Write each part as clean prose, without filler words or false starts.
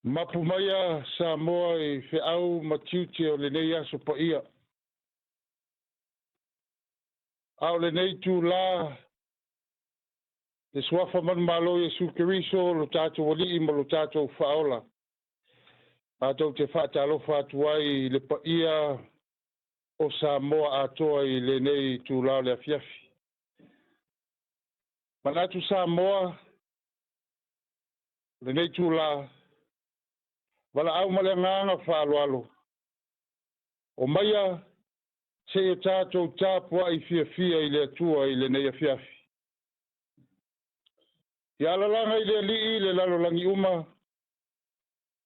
Mapumaya Samoa i fe'au matiuti o lenei aso paia. A o lenei tūlā te suafa manumalo Iesu Keriso lo tātou ali'i ma lo tātou whaola. Tātou te whaatalofa atu ai i le paia o Samoa atoa i lenei tūlā le afiafi. Manatu Samoa lenei tūlā wala au male nganga whaaloalo. O maia se e tātou tāpua i fia i le atua i le nei afiafi. Ia alalanga i le ali'i le lalolangi uma.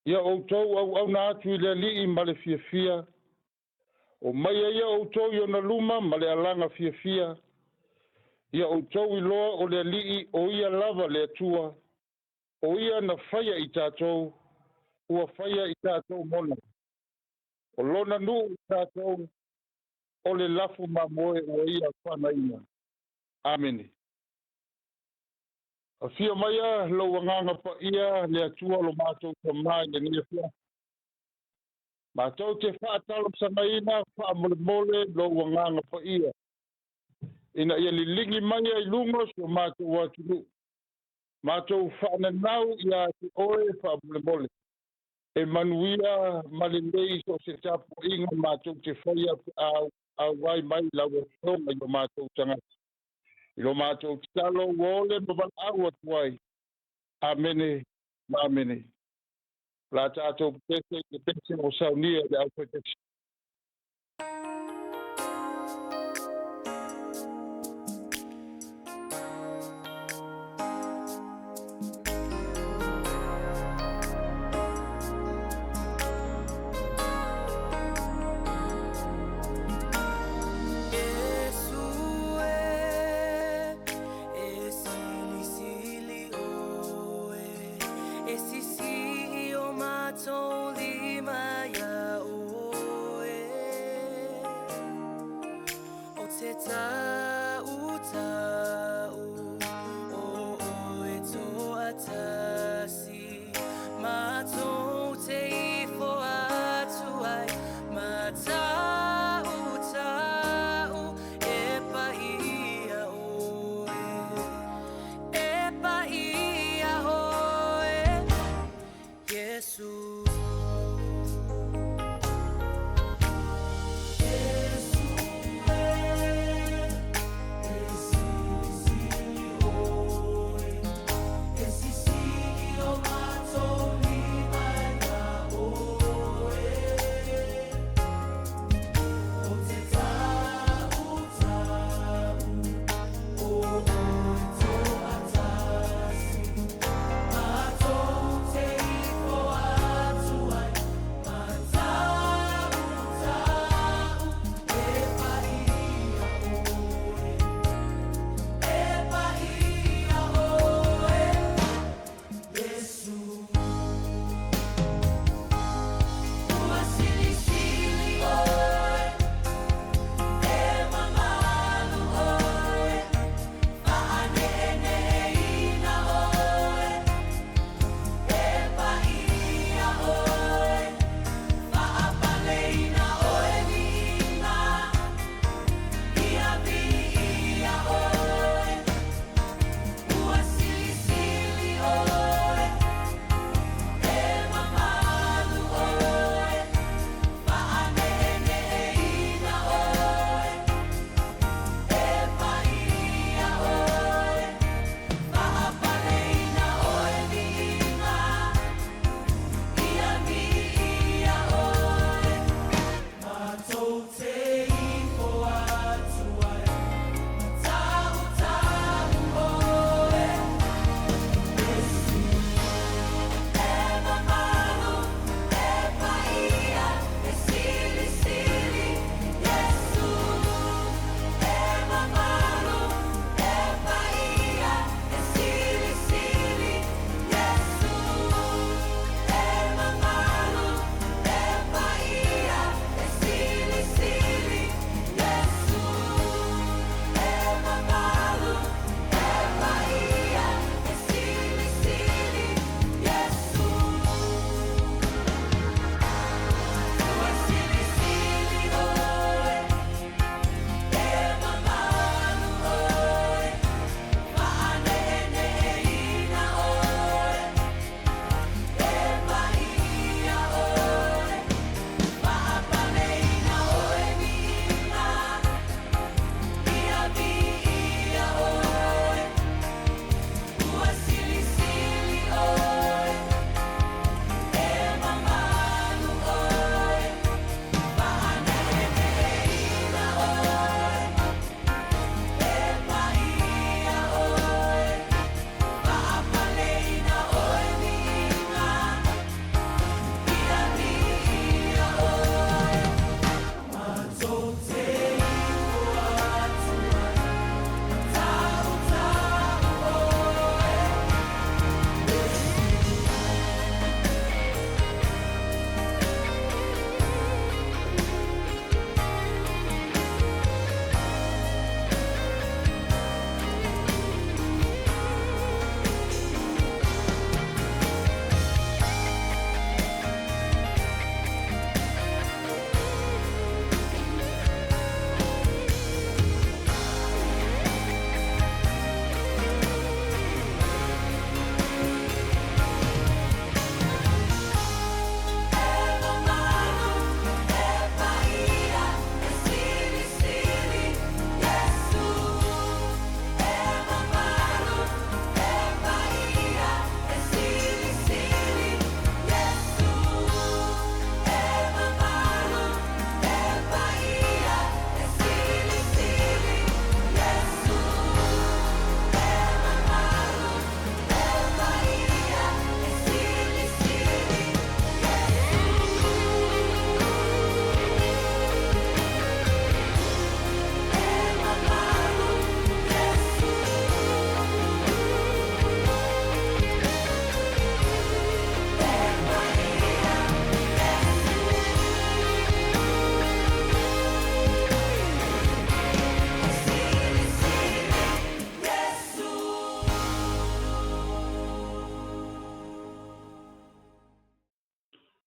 Ia outou au na atu i le ali'i ma le fia. O maia ia outou i ona luma ma le alanga fia. Ia outou i loa o le ali'i o ia lava le atua. O ia na whaia i tātou. Ua whaia i tātou mona. O lona nu i tātou. O le lafu mamoe o ia whanaina. Amene. A fia maia lo wanganga pa ia le atua lo mātou ka mai le nia fia. Mātou te whaatalo sangaina whaamole lo wanganga pa ia. Ina ia li lingi maia i lungos o mātou watunu. Mātou whaananau ia te oe whaamole. E manuia malilei so se tapu inga mātou te whaia au wai mai lau e tonga i lo mātou tangata. I lo mātou talo wole mawal awa tuai. Amene, amene. La tātou pese o saunia de au pese. Esi si o matou lima ya o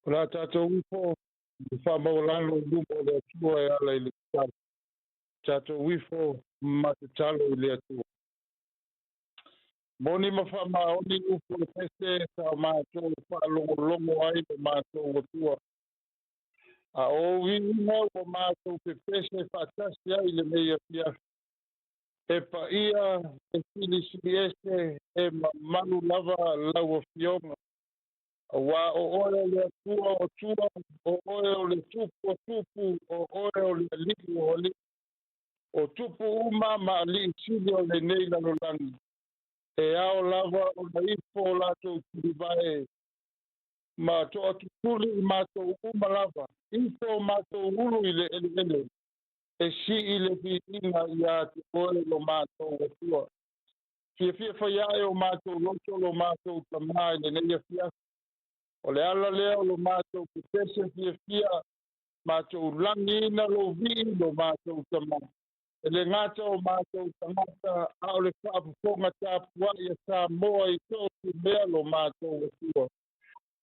la tatou ifo whamaolalo lumo le atua e ala i le tatalo. Tatou ifo matatalo i le atua. Moni ma whamaoni upo le pese sa mātou whaalongolongo ai le mātou atua. A o ina o mātou pe pese whatasi ai le meia pia. E pa ia e sili ese e manu lava lau fionga. Wa o oe le atua o tua, o oe o le tupu o tupu, o oe o le liki o li. O tupu uma ma li sili o le nei lanolangi. E ao lava o na ifo o lato tirivae. Ma to atu tuli I mato uma lava. Ifo mato ulu I le ele ele. E si I le fitina ia te oe lo mato o tua. Fia whaiae o mato loto lo mato tamai le neia fia. O le ala lea o lo mato kutese fia mato langi ina lo vi lo mato tamai. E le ngata o mato tangata a o le whaapuponga tāpua ia sa moa I tō ki mea lo mato o tua.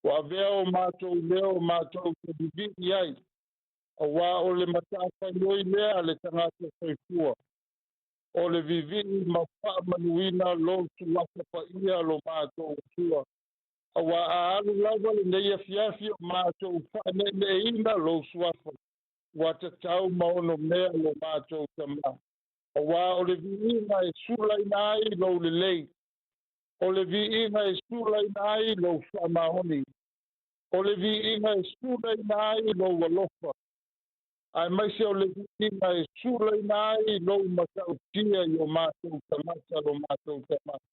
Wa vea o mato leo mato te bibi ai. A wā o le mataka noi lea le tangata whaifua. O le vivi ma wha manuina lo tuwaka pa ia lo mato tua. A wā a alu lava le neia fiafi o mato wha ne ina lo suafa. Wa te tau maono mea lo mato tama. A wā o le vivi ma e sula ina ai lo le lei. O le vivi ma e sula ina ai lo wha maoni. O le vivi ma e sula ina ai lo walofa. Ai mai se o le ina e sula ina ai lo matau tia I o mātou tamata lo mātou tamata.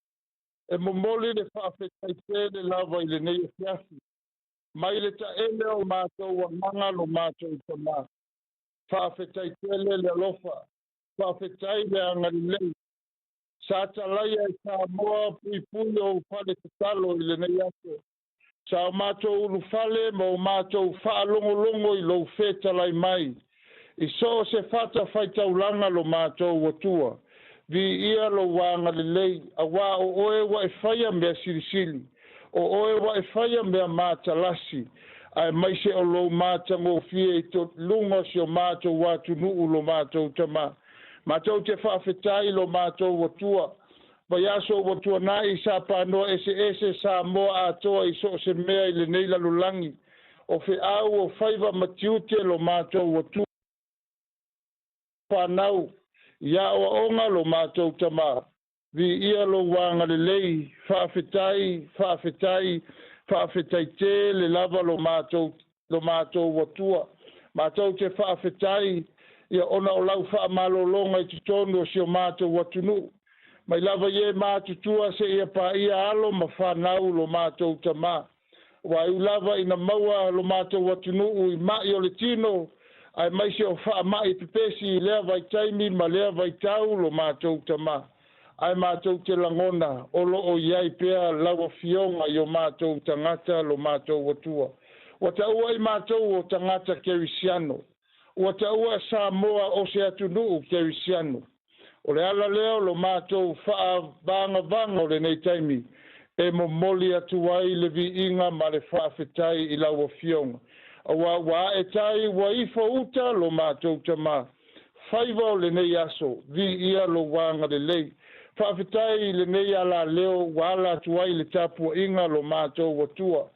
E momoli le whaafetai tēne lava I le nei fiafi. Mai le ta ele o mātou a manga lo mātou tamata. Whaafetai tēne le alofa. Whaafetai le angari lei. Sa talaia I sa moa pui pui o pale tatalo I le nei ate. Sa mātou ulu fale ma o mātou whaalongolongo I lo whetalai mai. I so se fata whaitaulanga lo mātou watua. Vi ia lo wanga le lei. A wā o oe wa e whaia mea sirisili. O oe wa e whaia mea māta lasi. Ai maise o lo māta ngō fie I to lunga si o mātou watu nuu lo mātou tama. Mātou te whaafetai lo mātou watua. Vai aso watua nai sa pānoa ese sa moa atoa I so se mea I le neila lulangi. O fe au o whaiva matiute lo mātou watua. Whanau, ia o onga lo mātou tama. Vi ia lo wanga le lei, whaafetai te le lava lo mātou watua. Mātou te whaafetai, ia ona o lau whaamalolonga I tutonu o si o mātou watunu. Mai lava ie mātutua se ia pa ia alo ma whanau lo mātou tama. Wa u lava ina maua lo mātou watunu I mai o le tino, ai mai se o wha mai pepesi lea vai taimi ma lea vai tau lo mātou tama. Ai mātou te langona o lo o iai pea lawa fionga I o mātou tangata lo mātou watua. Wata ua I mātou o tangata kerisiano. Wata ua Samoa o se atunu kerisiano. O le ala leo lo mātou wha vanga o le nei taimi. E mo moli atu ai le vi inga ma le whaafetai I lawa fionga. Wa e tai wa ifo uta lo mātou tama. Whaiva o le nei aso, vi ia lo wanga le lei. Whaafetai le nei ala leo wa ala tuai le tapua inga lo mātou watua.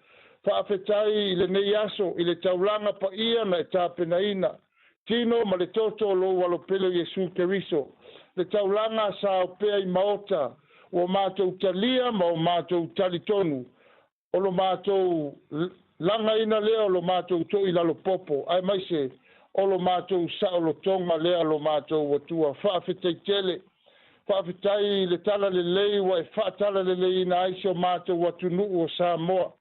Whaafetai le nei aso I le taulanga pa ia na e tāpena ina. Tino ma le toto lo walopelo Yesu Keriso. Le taulanga sa o pea I maota. O mātou talia ma o mātou talitonu. O lo mātou langa ina lea lo mātou to I lalo popo. Ai mai se o lo mātou sa o lo tonga lea lo mātou watua. Whaafetai tele. Whaafetai le tala le lei wa e whaatala le lei na aise o mātou watunu o Samoa.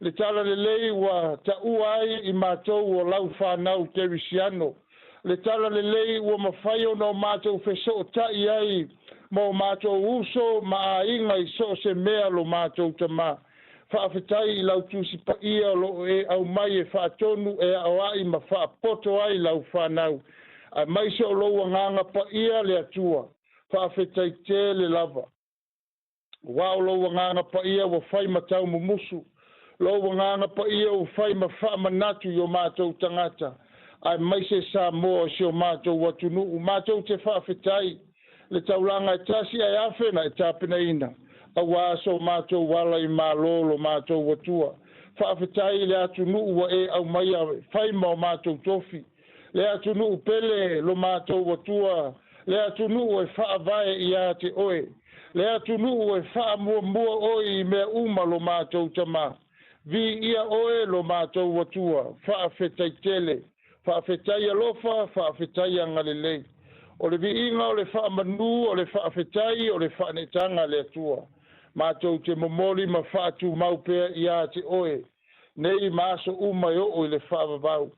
Le tala le lei wa ta uai I mātou o lau whanau terisiano. Le tala le lei wa mawhaio no mātou feso o tai ai mo mātou uso ma inga I so se mea lo mātou tama. Whaafetai I lau tusi pa ia lo e au mai e whaatonu e au ai ma whaapoto ai lau whanau. Ai mai se o loa nganga pa ia le atua. Whaafetai te le lava. Wa o loa nganga pa ia wa whai matau mumusu. lo wanganga pa ia u fai ma fa manatu yo mātou tangata ai mai se sa mo o mātou watunu mātou te whaafetai le taulanga e tasi ai awhena e tāpina ina a wāso mātou wala i mālolo mātou watua whaafetai le atunu ua e au mai a fai ma o mātou tofi le atunu pele lo mātou watua le atunu e whaavae i a te oe le atunu e whaamua oi me uma lo mātou tama vi ia oe lo mātou watua whaafetai tele whaafetai alofa whaafetai angalelei o le viinga o le whaamanu o le whaafetai o le whaanetanga le atua mātou te momoli ma whaatu maupea i a te oe nei māso uma i o le whaavavau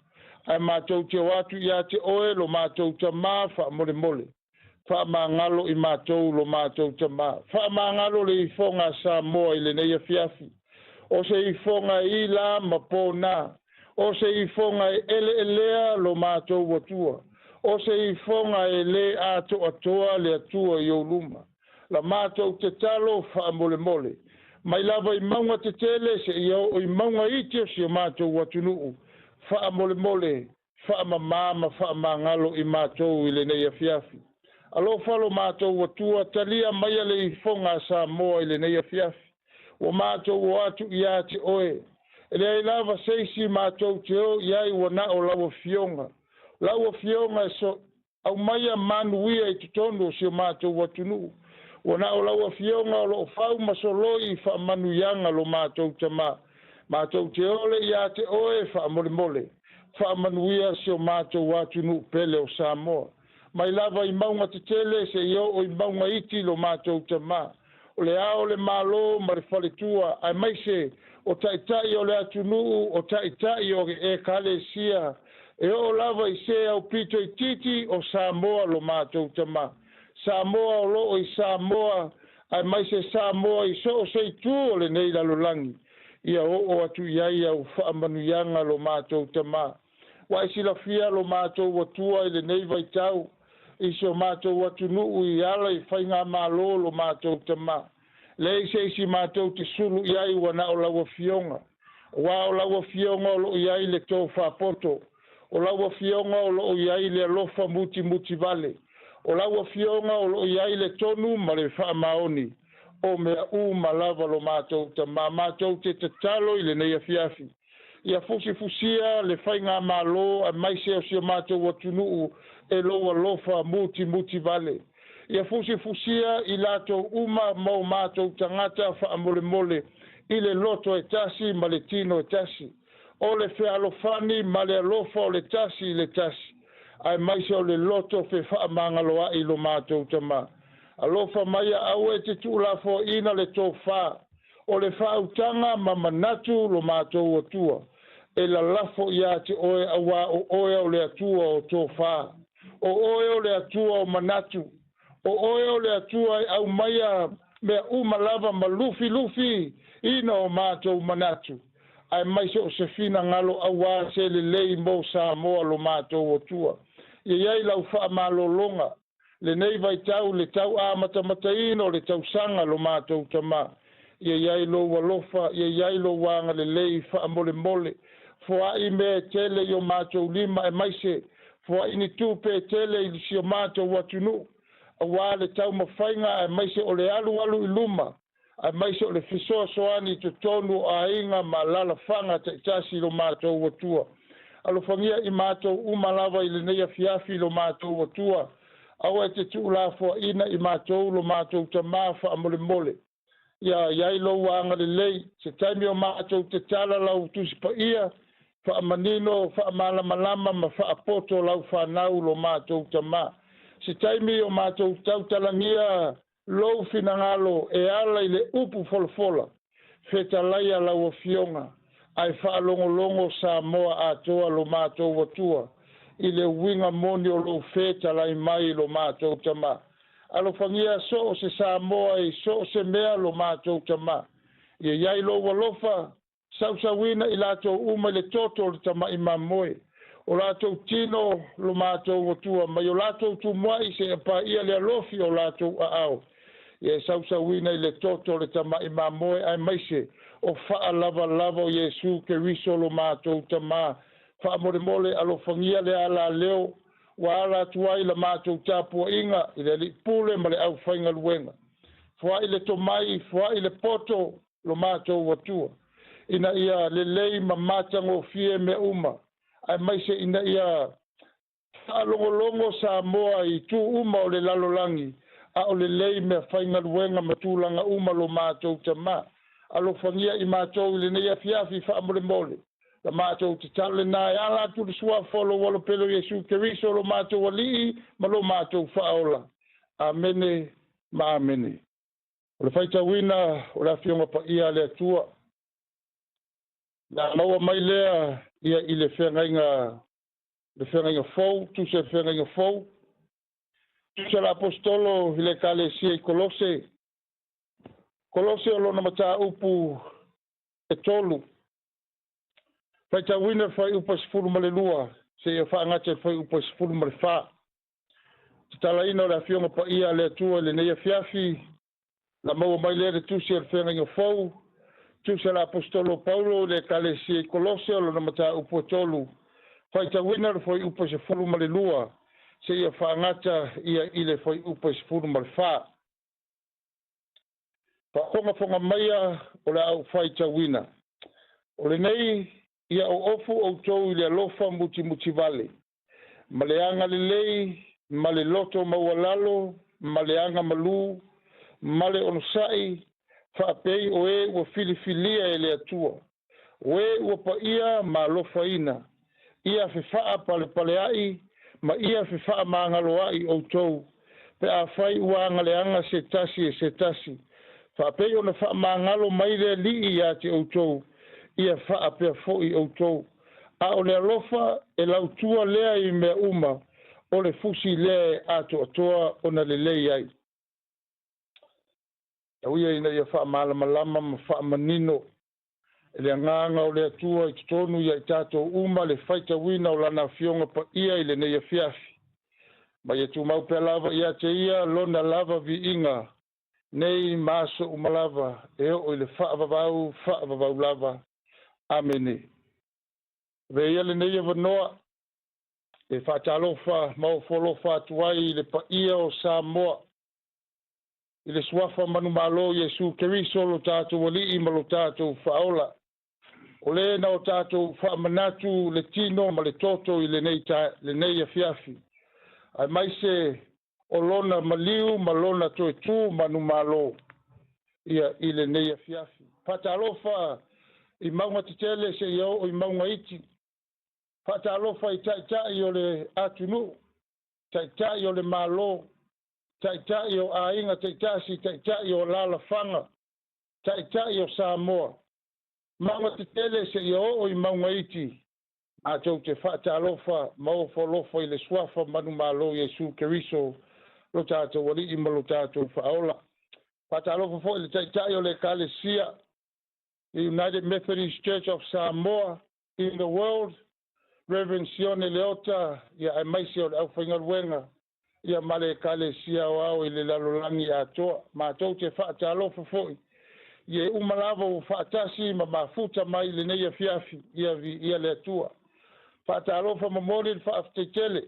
ai mātou te watu i a te oe lo mātou tama whaamole mole whaamangalo i mātou lo mātou tama whaamangalo le ifonga sa moa i le neia fiafi o se ifonga i la mapona o se ifonga e elea lo mātou watua o se ifonga e le ato atoa le atua i o luma la mātou te talo whaamole mole mai lava i maunga te tele se i o i maunga iti o si o mātou watunuu whaamole mole whaamamama whaamangalo i mātou i le neia fiafi alo falo mātou watua talia mai le ifonga sa moa i le neia fiafi o mātou o atu i ate oe ele ai lava seisi mātou te o iai wana o lawa fionga e so au maia manuia i tutonu o si o mātou watunu wana o lawa fionga o lo fau masoloi wha manuyanga lo mātou tama mātou te ole i ate oe wha mole mole wha manuia si o mātou watunu pele o Samoa mai lava i maunga te tele se i o i maunga iti lo mātou tama o le ao le malo ma le faletua ai mai se o taitai o le atunuu o taitai o e kalesia e o lava i se au pito i titi o Samoa lo mātou tama Samoa o lo i Samoa ai mai se Samoa i so o se tu o le nei lalolangi ia o atu iai au whaamanuyanga lo mātou tama wa i sila fia lo mātou watua i le nei vaitau i so mātou atunuu i ala i whainga malo lo mātou tama le se isi mātou te sulu iai wana o lawa fionga wa o lawa fionga o lo iai le tō whapoto o lawa fionga o lo iai le alofa muti vale o lawa fionga o lo iai le tonu ma le whaamaoni o mea malava lo mātou mātou te tatalo i le neia fiafi ia fusia le whainga malo a maise o si o mātou watunuu e loa lofa muti vale ia fusia i lato uma mau mātou tangata whaamole mole i le loto e tasi ma le tino e tasi o le whealofani ma le alofa o le tasi ai maise o le loto fe whaamangaloa i lo mātou tama alofa maia au e te tūlafo ina le tō wha o le whautanga ma manatu lo mātou atua e la lafo ia te oe awa o oe o le atua o tō wha o oe o le atua o manatu o oe o le atua au maia mea umalava ma lufi ina o mātou manatu ai maise o se fina ngalo awa se le lei mo Samoa lo mātou atua iai lau whaamalolonga le nei vai tau le tau amata-mataina o le tau sanga lo mātou tama iai lo walofa iai lo wanga le lei whaamole mole fua i me tele yo mātou lima e maise fua ini tupe tele i si o mātou watunu a wā le tau mawhainga e maise o le alu i luma a maise o le fisoa soani to tonu a inga ma lala whanga te tasi lo mātou watua alo whangia i mātou umalawa i le neia fiafi lo mātou watua awa te tūlafo ina i mātou lo mātou ta māwha amole mole ia iai lo wanga le lei se taimi o mātou te tala lau tusi pa ia wha manino wha malama ma wha apoto lau whanau lo mātou ta mā se taimi o mātou tau talangia lou finangalo e ala i le upu folfola feta laia lau o fionga ai whaalongolongo Samoa atoa lo mātou watua i le winga moni o lo feta lai mai lo mātou tama alo whangia so o se Samoa i so o se mea lo mātou tama iai lo walofa sausawina i lato uma le toto le tama i mamoe o lato tino lo mātou watua mai o lato tu mai se pa ia le alofi o lato a au Ye sausauina i le toto le tamai mamoe ai maise o fa'alavalava o Iesu Keriso lo mātou tamā fa'amolemole alofangia le ala leo ua ala atu ai la mātou tapuaʻiga i le aliʻipule ma le ʻaufaiga luega foaʻi le tomai foaʻi le poto lo mātou atua ina ia lelei ma matagofie mea uma ae maise ina ia fa'alogologo sa moa i tu'uma o le lalolagi a o lelei mea faiga luega ma tulaga uma lo mātou tamā alofagia i mātou i lenei afiafi fa'amolemole la mātou te tale nā e ala atu le suafa o lo walo pelo Iesu Keriso lo mātou ali'i ma lo mātou whaola. Amene ma amene. O le whaitawina o le awhionga pa ia le atua. Nā maua mai lea ia i le whengainga fau, tu se whengainga fau. Tu se la apostolo i le kalesia i Kolose. Kolose o lona mata upu e tolu. Whaitawina whai upa sifuru ma le lua, se ia whaangate whai upa sifuru ma le wha. Te tala ina o le awhionga pa ia le atua le neia fiafi, la maua mai le tusi al whengainga fau, tusi la apostolo Paulo le kalesia i Kolose o lona mata upu tolu. Whaitawina le whai upa sifuru ma le lua, se ia whaangata ia i le whai upa sifuru ma le wha. Whakonga maia o le au whaitawina. O le nei, ia o ofu o tau i le alofa muti vale. Maleanga le lei, male loto maualalo, maleanga malu, male onosai, whaapei o e ua filifilia e le atua. O e ua pa ia ma alofa ina. Ia whiwhaa pale ai, ma ia whiwhaa maangalo ai o tau. Pe a whai ua angaleanga se tasi. Whaapei o na wha maangalo mai le lii ia te o tau. Ia wha pia fo'i o tau. A o le alofa e lautua lea i mea uma o le fusi lea ato atoa o na le lei ai. Au ia ina ia wha malama ma wha manino. E le nganga o le atua i tonu ia i tato uma le whaita wina o lana fionga pa ia i le neia fiafi. Ma ia tu mau pia lava ia te ia lona lava vi inga. Nei maso umalava e o i le wha vavau lava. Amene. Veia le neia vanoa, e whaatalofa, mau folofa atuai, le paia o Samoa, i le suafa manu malo Iesu Keriso lo tātou wali ma lo tātou whaola. O le na o tātou whaamanatu le tino ma le toto i le neia fiafi. Ai maise o lona maliu ma lona toe tu manu malo ia i le neia fiafi. Whaatalofa i maunga titele se iau o i maunga iti. Whaatalofa i taitai o le atunu, taitai o le malo, taitai o ainga taitasi, taitai o lalafanga, taitai o Samoa. Maunga titele se iau o i maunga iti. A tau te whaatalofa, maofolofa i le swafa manu malo Iesu Keriso, lo tātou wali ima lo tātou whaola. Whaatalofa fo i le taitai o le kalesia, the United Methodist Church of Samoa in the world, Reverend Sione Leota, ia ai maisi o le awhainga luenga, ia male kale sia o au i le lalolangi atoa, ma tau te whaatalofa foi. Ia umalava o whaatasi ma mafuta mai le neia fiafi, ia le atua. Whaatalofa mamori le whaafitetele,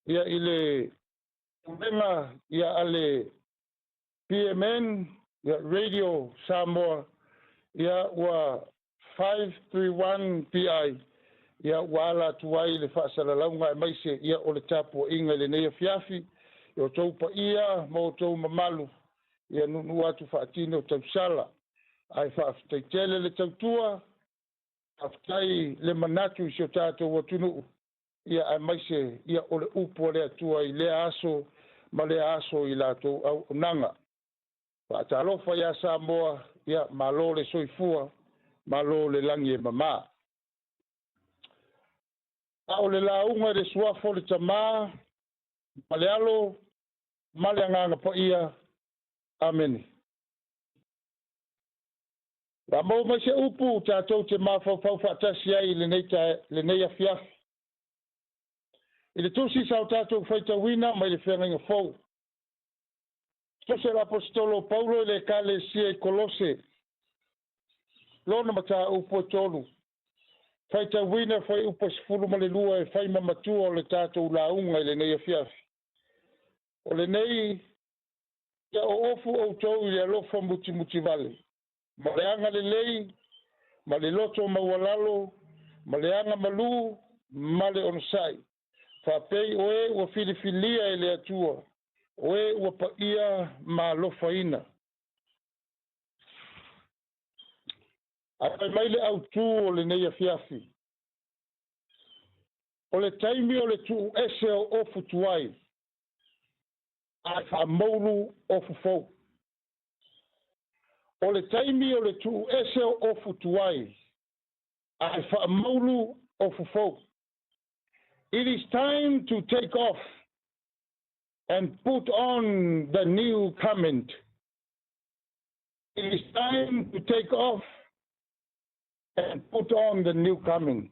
ia i le umenga, ia ale PMN, ia Radio Samoa, ia ua 531 PI ia wala tuai le whaasalaunga e maise ia o le tapu inga le neia fiafi i o tau pa ia mo tau mamalu ia nunu atu whaatine o tau sala ai whaaftitele le tautua aftai le manatu i sio tātou watunu ia e maise ia o le upo le atua i le aso ma le aso i lātou au nanga whaatalofa ia Samoa ia malo le soifua, malo le langi e mama. Ao le launga le suafo le tamā, male alo, male anganga pa ia, ameni. La mau mai se upu tātou te mawhau whaatasi ai le neia fiafi. I le tusi sao tātou whaitawina mai le whenga fau. Tose l'apostolo Paulo le kalesia I Kolose. Lona mata upo tolu. Fai ta wina fai upo sifuru malelua e fai mamatua o le tātou launga I le nei afiafi. O le nei, ia o ofu o tau I le alofa muti vale. Ma le anga le lei, ma le loto maualalo, ma le anga malu, ma le onosai. Whapei oe ua filifilia E le atua. Oe ua paia ma lofa ina. Ai mai le autu o le nei afiafi. O le taimi o le tu ese o ofu tuai. Ai whamouru ofu fau. O le taimi o le tu ese o ofu tuai. Ai whamouru ofu fau. It is time to take off and put on the new garment. It is time to take off and put on the new garment.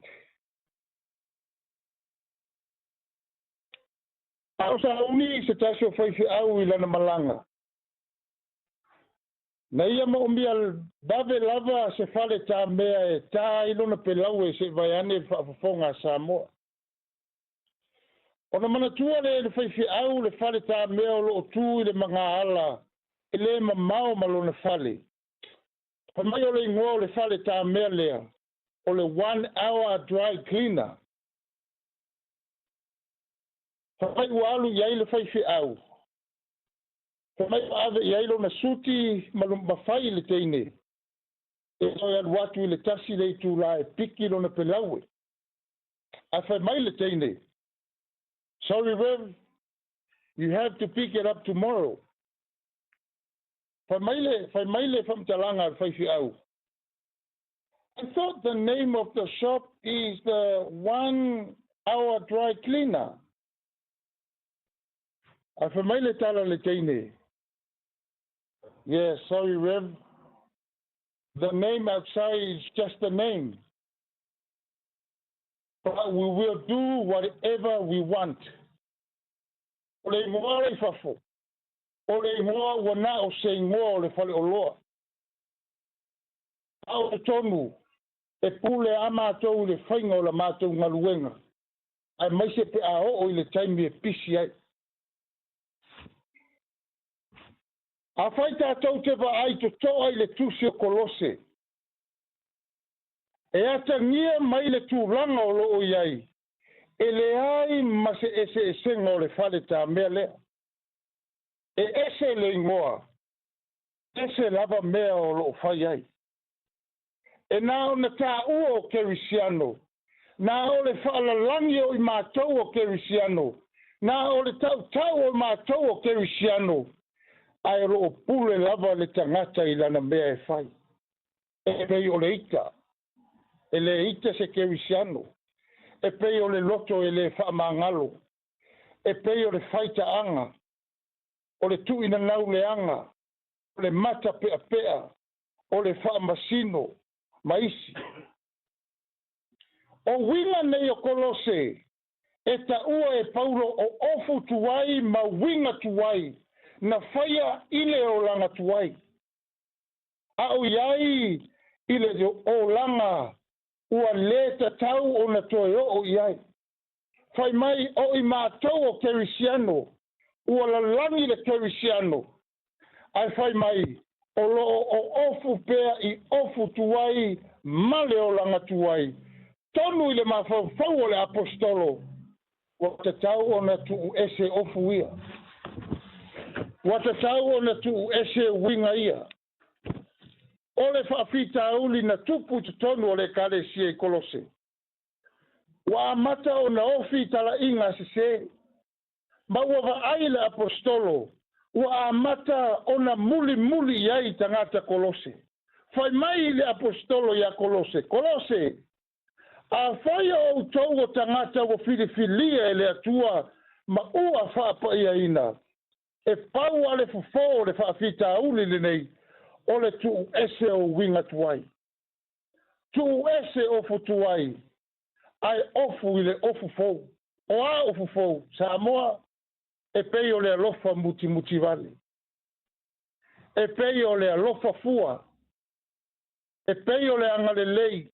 Ausa uni se tasio faifi au I lana malanga. Na ia mo umbia bave lava se fale ta mea e ta ilona pelau e se vaiane whaafafonga Samoa. Ona manatua le faifi au le fale ta mea o loo tu I le mga ala I le mamao malona fale. Pamai o le ingoa o le fale ta mea lea o le 1 hour dry cleaner. Pamai ua alu iai le faifi au. Pamai ave iai lo na suti mafai le teine. E toi anu watu I le tasi le tu la e piki lo na pelaue. A fai mai le teine. Sorry, Rev, you have to pick it up tomorrow. Fai mai le famtalanga faifi au. I thought the name of the shop is the 1 hour dry cleaner. A fai mai le tala le teine. Yes, sorry, Rev. The name outside is just a name. But we will do whatever we want. Ole ingoa le fafo. Ole ingoa wana o se ingoa o le fale o loa. Au e tonu. E pule a mātou le whainga o la mātou ngaluenga. Ai mai se pe a o I le taimi e pisi ai. A whai tātou te wa ai to toa I le tusi o Kolose. E ata ngia mai le tūranga o loo iai. E le ai ma se ese senga o le whale tā mea lea. E ese le ingoa. Ese lava mea o loo whai ai. E nā o na tā ua o Kerisiano. Nā o le whaalalangi o I mātou o Kerisiano. Nā o le tau o mātou o Kerisiano. Ai ro pule lava le tangata I lana mea e whai. E pei o le ita. E le ita se Kerisiano. E pei o le loto e le whaamangalo. E pei o le whaita anga. O le tuina nau le anga. O le mata pea pea. O le whaamasino. Maisi. O winga nei o Kolose. E ta ua e Paulo o ofu tuai ma winga tuai. Na whaia ile o langa tuai. Au iai ile o langa ua leta tau o na toi o iai. Whai mai o I mātou o Kerisiano. Ua lalangi le Kerisiano. Ai whai mai o loo o ofu pea I ofu tuai male o langa tuai. Tonu I le mawhau o le apostolo. Wa te tau o na tu ese ofu ia. Wata tau o na tu ese winga ia. O le whaafita uli na tupu te tonu o le kalesia I Kolose. Wa amata o na ofi tala inga se se. Ma ua ai le apostolo. Wa amata o na muli iai tangata Kolose. Fai mai le apostolo ia Kolose. Kolose. A whai o tau o tangata o filifilia e le atua. Ma ua whaapa ia ina. E pau ale fufo le whaafita uli le nei. O le tu ese o winga tuai. Tu ese ofu tuai. Ai ofu ile ofu fou. O a ofu fou. Samoa e pei o le alofa muti vale. e pei o le alofa fua, e pei o le anga le lei,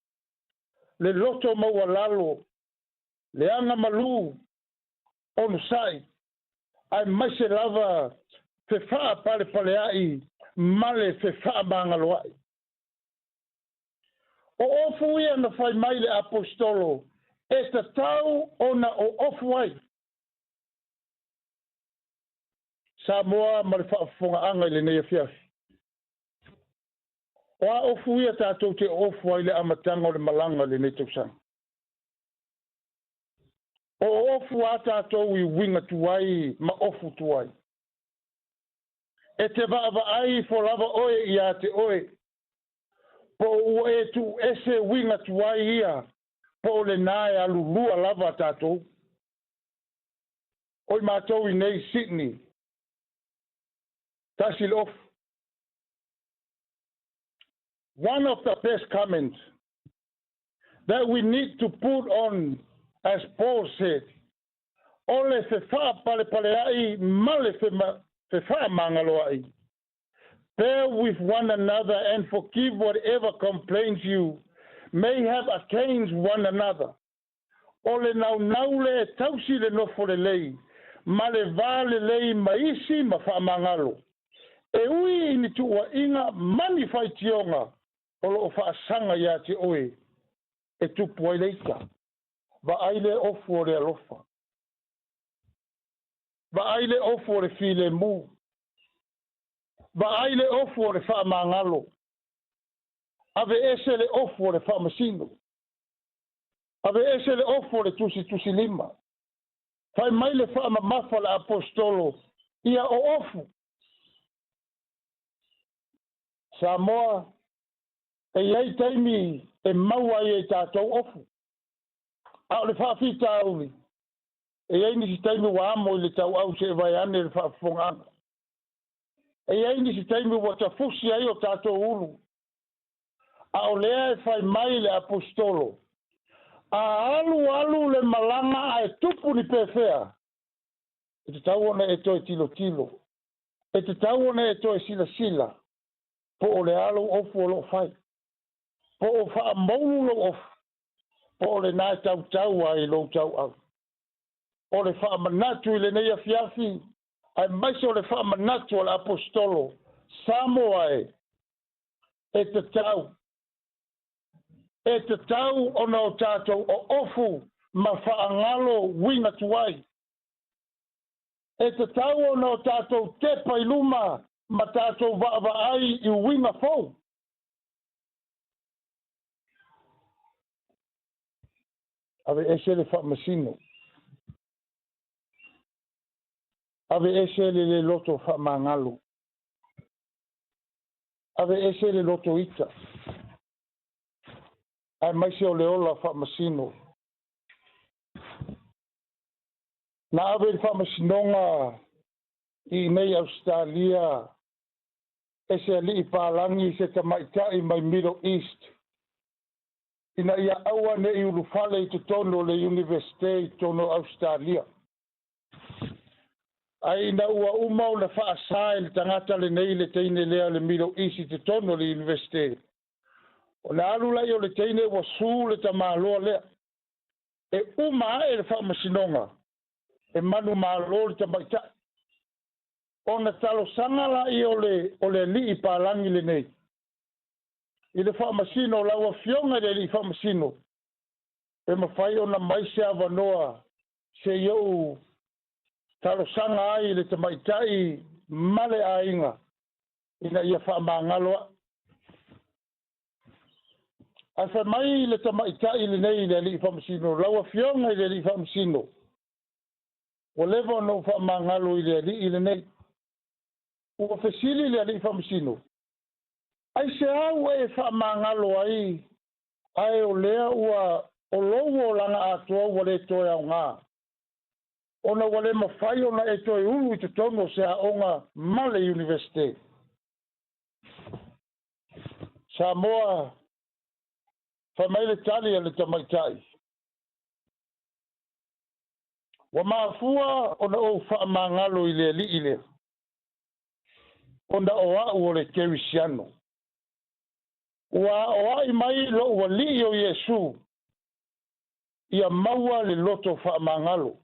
le loto maua lalo, le anga malu, onu sai, ai maise lava fe faa pale pale ai, male fe faa mangalo ai. O ofu ia na fai mai le apostolo, e ta tau ona o ofu ai. Samoa ma le whaafonga anga le nei fiafi. O a ofu ia tātou te ofu ai le amatanga o le malanga le nei tausanga. O ofu a tātou I winga tuai ma ofu tuai. E te vaava ai fo lava oe ia te oe. Po ua e tu ese winga tuai ia. Po le nae alu lua lava tātou. Oi mātou I nei Sydney. Tasil off. One of the best comments that we need to put on, as Paul said, ole se wha pale pale ai, male se wha mangalo ai. Bear with one another and forgive whatever complaints you may have against one another. Ole nau naule tausi le nofo le lei, male vale lei maisi ma wha mangalo. E ui ni tua inga mani fai tionga, olo o wha sanga ia te oe, e tupu ai leita. Va aile ofu o le alofa. Va aile ofu o le file mu. Va aile ofu o le wha mangalo. Ave ese le ofu o le wha masino. Ave ese le ofu o le tusi lima. Fai mai le wha mamafa le apostolo, ia o ofu. Samoa, e iei taimi e maua i tātou ofu. A le whaafita auli. E iei nisi taimi wa amo I le tau au se vai ane le whaafonganga. E iei nisi taimi wa ta fusi ai o tātou ulu. A o lea e whai mai le apostolo. A alu le malanga a e tupu ni pefea. E te tau ona e toi tilo. E te tau ona e toi sila. Po o le alu ofu o lo fai. Po o wha maulu lo ofu. Po o le nai tau ai lo tau au. O le wha manatu I le neia fiafi. Ai maise o le wha manatu o le apostolo. Samoa e te tau. E te tau ona o tātou o ofu ma whaangalo winga tuai. E te tau ona o tātou te pailuma ma tātou vaava ai I winga fau. Ave ese le whaamasino. Ave ese le loto whaamangalo. Ave ese le loto ita. Ai maise o le ola whaamasino. Na ave le whaamasinonga I nei Australia. Ese li I pālangi se tamaitai mai Middle East. Ina ia aua ne I ulufale I tutono le University tono Australia. Ai na ua umau na whaasai le tangata le nei le teine lea le Middle East I tutono le University. O na alu lai o le teine wa su le tamaloa lea. E uma e le whaamasinonga. E manu malo le tamaitai. O na talo sangala I o le li I pālangi le nei. I le whaamasino laua fionga le li whaamasino. E mawhai o na maise avanoa se iau talo sanga ai le tamaitai male a inga. Ina ia whaamangaloa. A wha mai le tamaitai le nei le li whaamasino. Laua fionga le li whaamasino. O lewa no whaamangalo I le nei. Ua fesili le li whaamasino. Ai se au e whaamangalo ai. Ai o lea ua o lowo langa atua wale toi au ngā. Ona wale mawhai ona e toi ulu I te tono se a onga Male University. Samoa whamaile tali le tamaitai. Wa maafua ona o whaamangalo I le li ile. ona o le kerisiano. Ua o mai lo ua li o Yesu. Ia maua le loto whaamangalo.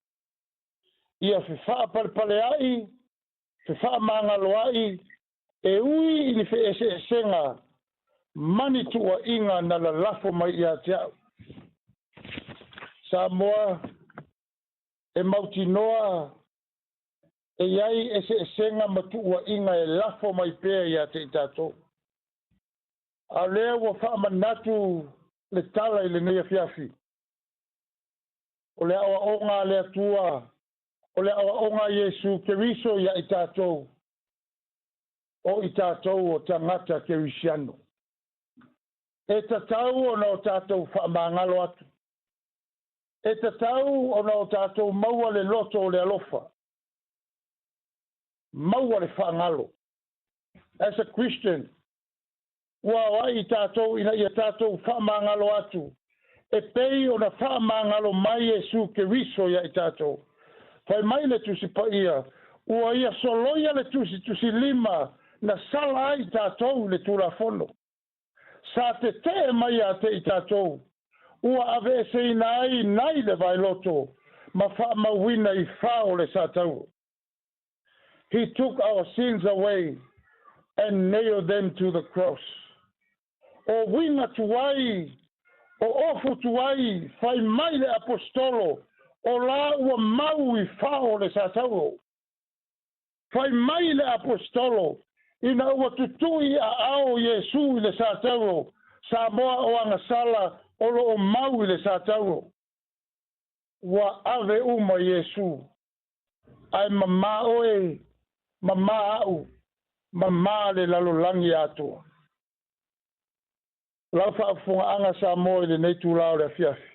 Ia whiwha palpale ai, whiwha mangalo ai, e ui ni whi esenga, mani tua inga na la lafo mai ia te au. Samoa, e mauti noa, e iai esenga matua inga e lafo mai pea ia te itato. A lea ua whaamanatu le tala i le nea fiafi. O le awa onga le atua, o le awa onga Yesu Keriso ia i tātou. O i tātou o tangata kerisiano. E tatau o na o tātou whaamangalo atu. E tatau o na o tātou maua le loto o le alofa. Maua le whaangalo. As a Christian, ua i tātou ina ia tātou whaamangalo atu. E pei o na whaamangalo mai Yesu Keriso ia i tātou. Pai mai le tusi pa ia, ua ia soloia le tusi lima na sala ai tātou le tūrafono. Sa te mai a te i tātou, ua ave se ina ai nai le vailoto, ma wha mawina i whao le sātau. He took our sins away and nailed them to the cross. O winga tuai, o ofu tuai, fai mai le apostolo, o la ua mau i whao le sātau. Fai mai le apostolo, ina ua tutui a ao Yesu i le sātau, sa moa o angasala o lo o mau i le sātau. Wa ave uma Yesu, ai mama oe, mama au, mama le lalolangi atua. Lau whaafunga anga sa moa i le neitu lao le fiafi.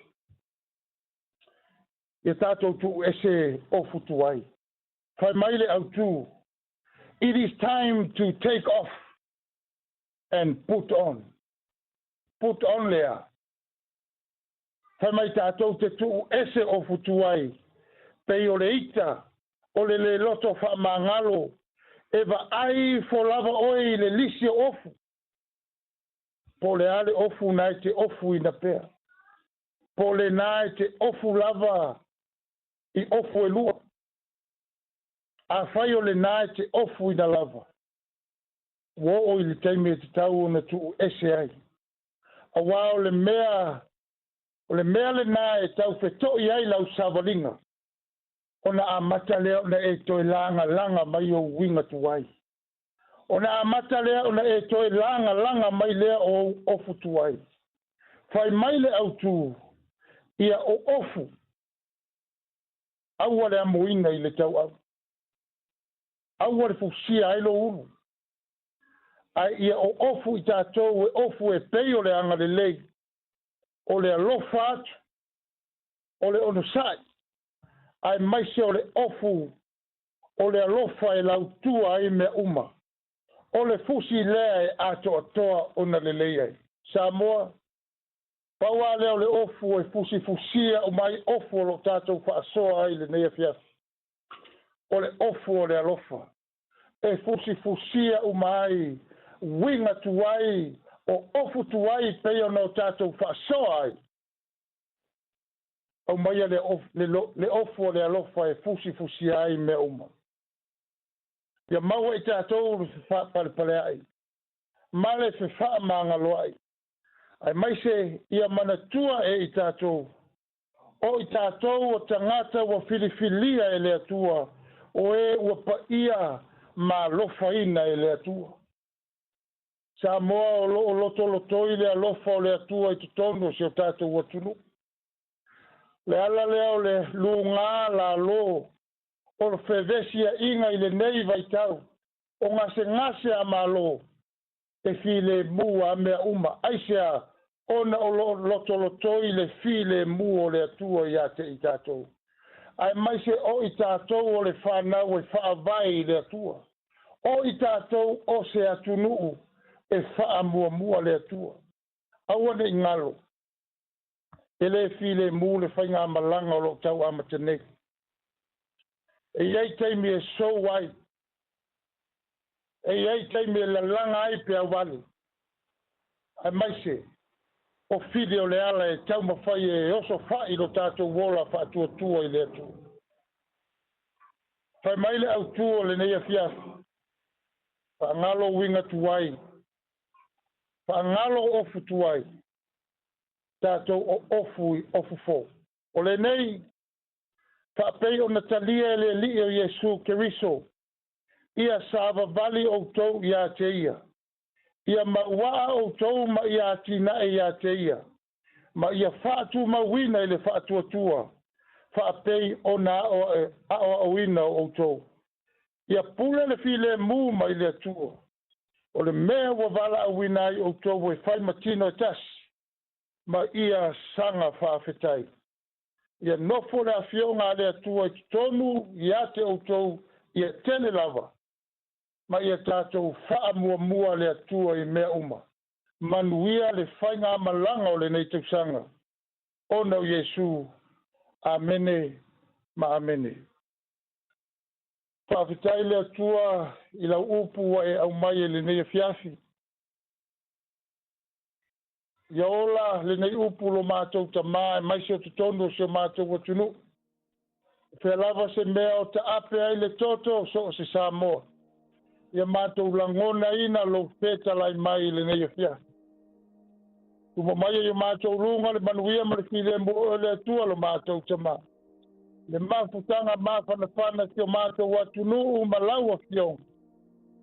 E tātou tu ese ofu tuai. Fai mai le au tu. It is time to take off and put on. Put on lea. Fai mai tātou te tu ese ofu tuai. Pei o le ita, o le loto whaamangalo, eva ai fo lava oi le lisi ofu. Po le ale ofu nai te ofu ina pea. Po le nai te ofu lava i ofu e lua. A fai o le nai te ofu ina lava. Wo o i le taime te tau na tu ese ai. A wā o le mea le nai tau feto i ai lau savalinga. O na amata lea o na e toi langa mai o winga tuai. O na amata lea o na e toi langa mai lea o ofu tuai. Fai mai le au tu, ia o ofu. Aua le amoina i le tau au. Aua le fusia ai lo unu. Ai ia o ofu i tātou e ofu e pei o le anga le lei. O le alofa atu. O le onosai. Ai maise o le ofu. O le alofa e lautua ai me uma. O le fusi lea e ato atoa o na le lei ai. Samoa. Paua leo le ofu e fusia o mai ofu o lo tātou whaasoa ai le neia fiafi. O le ofu o le alofa. E fusia o mai winga tuai o ofu tuai peo no tātou whaasoa ai. O mai le ofu o le alofa e fusia ai me uma. Ia maua i tātou le whaapale ai. Male se whaamangalo ai. Ai mai se ia manatua e i tātou. O i tātou o tangata wa filifilia e le atua. O e ua pa ia ma lofa ina e le atua. Sa moa o loto i le alofa o le atua i tutono se o tātou wa tunu. Le ala lea o le lunga la lo. O le fevesia inga i le nei vai tau. O ngase a malo. E file mua mea uma. Aisea ona o loto i le file mua o le atua i ate i tātou. Ai mai se o i tātou o le whanau e whaavai i le atua. O i tātou o se atunuu e whaamua le atua. Aua ne ingalo. E le file mua le whainga malanga o lo tau amatenei. E iei teimi e so wai. ai taimi e lalanga ai pe awali. Ai maise, o fide o le ala e tau mawhai e oso whai lo tātou wola whātua tua i le atu. Whai maile au tua le nei a fiafi. Whaangalo winga tuai. Whaangalo ofu tuai. Tātou o ofu fo. O le nei, whaapei o Natalia e le li o Yesu Keriso. Ia sāva vali o tau ia te ia. Ia mawaa o tau ma ia tina e ia te ia. Ma ia whaatu ma wina i le whaatua tua. Whaapei o na o wina o tau. Ia pule le file mu ma i le tua. O le mea wa wala a wina i o tau e whai matino tas. Ma ia sanga whaafetai. Ia nofo le awhionga le atua i tonu ia te o tau ia tele lava. Ma ia tātou wha mua le atua i mea uma. Manuia le whainga malanga o le nei tausanga. O nau Yesu. Amene. Ma amene. Whaafitai le atua i lau upu e au mai e le nei fiafi. Ia ola le nei upu lo mātou ta maa e maise o tutonu o se mātou o tunu. Whea lava se mea o ta ape ai le toto so o se Samoa. Ia mātou langona ina lo peta lai mai le nei fia. Tuma mai ia mātou runga le manuia ma le file mo le atua lo mātou tama. Le mafutanga mawhanawhana ki o mātou watunu u malau a fiong.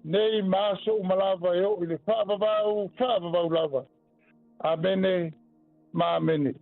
Nei māso u malava e o i le whaavavau lava. Amene, ma amene.